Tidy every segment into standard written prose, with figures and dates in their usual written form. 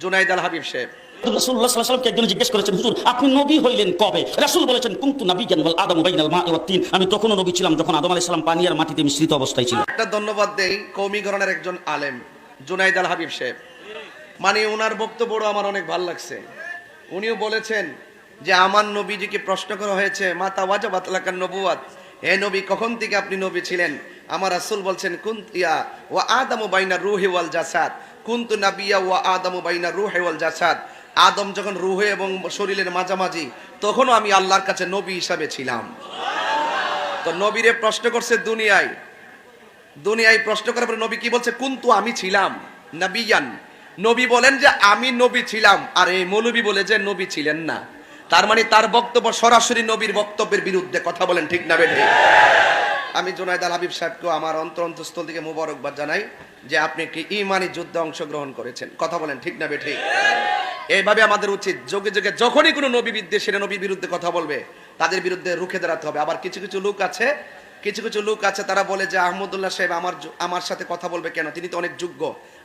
জুনাইদ আল হাবিব সাহেব রাসূলুল্লাহ সাল্লাল্লাহু আলাইহি ওয়াসাল্লামকে একজন জিজ্ঞেস করেছেন, হুজুর আপনি নবী হইলেন কবে? রাসূল বলেছেন, কুনতু নাবিয়্যান ওয়াল আদমু বাইনাল মা'i ওয়াত তিন। আমি তখনও নবী ছিলাম যখন আদম আলাইহিস সালাম পানি আর মাটিতে মিশ্রিত অবস্থায় ছিল। একটা ধন্যবাদ দেই কওমি ঘরানার একজন আলেম জুনাইদ আল হাবিব সাহেব, মানে ওনার বক্তব্য আমার অনেক ভালো লাগছে। উনিও বলেছেন যে আমার নবীজিকে প্রশ্ন করা হয়েছে মাতা ওয়াজাবাত লাকান নবুওয়াত, হে নবী কখন থেকে আপনি নবী ছিলেন? আমার রাসূল বলছেন কুনতিয়া ওয়া আদামু বাইনা রূহি ওয়াল জাসাদ, কুনতু নাবিয়্যা ওয়া আদামু বাইনা রূহি ওয়াল জাসাদ। আদম যখন রূহে এবং শরীরের মাঝামাঝি তখনও আমি আল্লাহর কাছে নবী হিসাবে ছিলাম। তো নবীরে প্রশ্ন করছে দুনিয়ায় প্রশ্ন করার পরে নবী কি বলছে? কুনতু আমি ছিলাম নাবিয়ান। নবী বলেন যে আমি নবী ছিলাম, আর এই মৌলবী বলে যে নবী ছিলেন না। তার মানে তার বক্তব্য সরাসরি নবীর বক্তব্যের বিরুদ্ধে। কথা বলেন ঠিক না বেঠিক? আমি জুনাইদ আল হাবিব সাহেবকে আমার অন্তরস্থল থেকে মুবারকবাদ জানাই যে আপনি কি ঈমানি যুদ্ধে অংশগ্রহণ করেছেন। কথা বলেন ঠিক না বেঠিক? এইভাবে আমাদের উচিত যুগে যুগে যখনই কোনো নবী বিদ্বেষী নবীর বিরুদ্ধে কথা বলবে তাদের বিরুদ্ধে রুখে দাঁড়াতে হবে। আবার কিছু কিছু লোক আছে তারা বলে যে আহমদুল্লাহ সাহেব আমার সাথে কথা বলবে কেন, তিনি তো অনেক যোগ্য।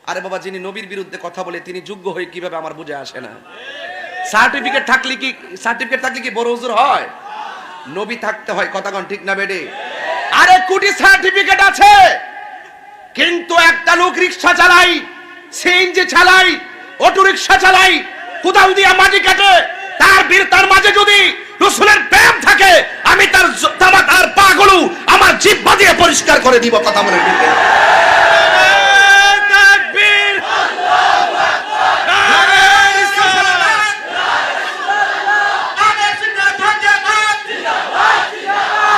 আরে বাবা, যিনি নবীর বিরুদ্ধে কথা বলে তিনি যোগ্য হয়ে কিভাবে আমার বুঝে আসে না। সার্টিফিকেট থাকলে কি বড় হুজুর হয়? নবী থাকতে হয়। কথা কোন ঠিক না বেডি? আরে কোটি সার্টিফিকেট আছে, কিন্তু একটা লোক রিকশা চালাই, সিএনজি চালাই, অটো রিকশা চালাই, কোদাল দিয়ে মাটি কাটে, তার মাঝে যদি রাসূলের প্রেম থাকে আমি তার পাগুলো আমার জিহ্বা দিয়ে পরিষ্কার করে দিব। কথা বলে ঠিক না? তাকবীর, আল্লাহু আকবার, নারে সালাত, আগে জিন্দাবাদ জিন্দাবাদ জিন্দাবাদ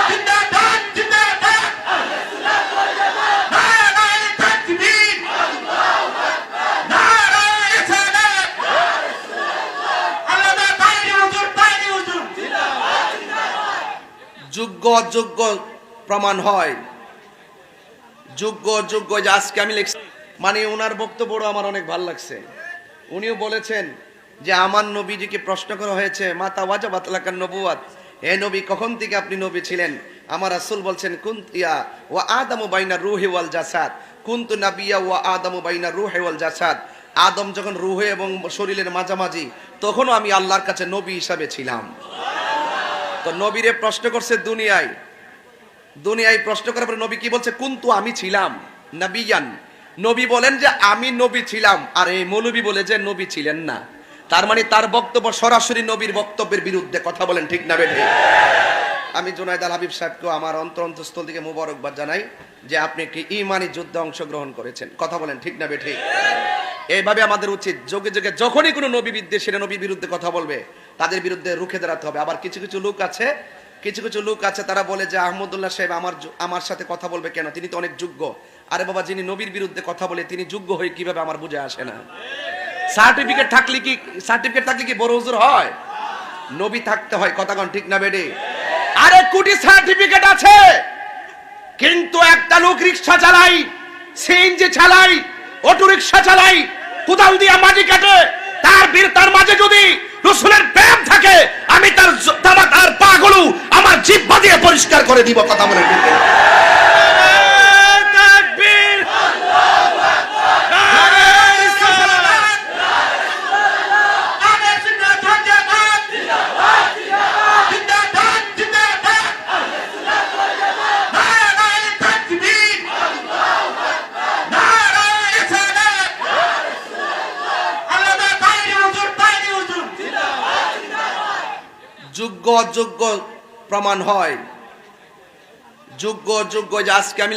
জিন্দাবাদ জিন্দাবাদ, আগে সুন্নাত ওয়াল জামাত, নারে তাকবীর, আল্লাহু আকবার, নারে সালাত, আল্লাহ তাআলা হুজুর জিন্দাবাদ জিন্দাবাদ। যোগ্য অযোগ্য প্রমাণ হয়, যোগ্য যে আজকে আমি লিখছি, মানে ওনার বক্তব্য আমার অনেক ভালো লাগছে। উনিও বলেছেন যে আমার নবীজিকে প্রশ্ন করা হয়েছে মাতা ওয়াজাবাত লাকান নবুওয়াত, হে নবী কখন থেকে আপনি নবী ছিলেন? আমার রাসূল বলছেন কুনতিয়া ওয়া আদামু বাইনা রূহি ওয়াল জাসাদ, কুনতু নাবিয়্যা ওয়া আদামু বাইনা রূহি ওয়াল জাসাদ। আদম যখন রূহে এবং শরীরের মাঝামাঝি তখনও আমি আল্লাহর কাছে নবী হিসাবে ছিলাম। তো নবীরে প্রশ্ন করছে দুনিয়ায় প্রশ্ন করার পরে নবী কি বলছে? কুনতু আমি ছিলাম নাবিয়ান। নবী বলেন যে আমি নবী ছিলাম, আর এই মৌলবী বলে যে নবী ছিলেন না। তার মানে তার বক্তব্য সরাসরি নবীর বক্তব্যের বিরুদ্ধে। কথা বলেন ঠিক না বেঠিক? আমি জুনাইদ আল হাবিব সাহেবকে আমার অন্তরস্থল থেকে মুবারকবাদ জানাই যে আপনি কি ঈমানি যুদ্ধে অংশগ্রহণ করেছেন। কথা বলেন ঠিক না বেঠিক? এইভাবে আমাদের উচিত যুগে যুগে যখনই কোনো নবী বিদ্বেষী নবীর বিরুদ্ধে কথা বলবে তাদের বিরুদ্ধে রুখে দাঁড়াতে হবে। আবার কিছু কিছু লোক আছে তারা বলে যে আহমদুল্লাহ সাহেব আমার সাথে কথা বলবে কেন, তিনি তো অনেক যোগ্য। আরে বাবা, যিনি নবীর বিরুদ্ধে কথা বলে তিনি যোগ্য হয়ে কিভাবে আমার বুঝে আসে না। সার্টিফিকেট থাকলে কি বড় হুজুর হয়? নবী থাকতে হয়। কথা কোন ঠিক না বেডি? আরে কোটি সার্টিফিকেট আছে, কিন্তু একটা লোক রিকশা চালাই, সিএনজি চালাই, অটো রিকশা চালাই, কোদাল দিয়ে মাটি কাটে, তার মাঝে যদি রাসূলের প্রেম থাকে আমি তার পাগুলো আমার জিহ্বা দিয়ে পরিষ্কার করে দিব। কথা বলে ঠিক না? তাকবীর, আল্লাহু আকবার, নারে সালাত, আগে জিন্দাবাদ জিন্দাবাদ জিন্দাবাদ জিন্দাবাদ জিন্দাবাদ, আগে সুন্নাত ওয়াল জামাত, নারে তাকবীর, আল্লাহু আকবার, নারে সালাত, আল্লাহ তাআলা হুজুর জিন্দাবাদ জিন্দাবাদ। যোগ্য অযোগ্য প্রমাণ হয়, যোগ্য যে আজকে আমি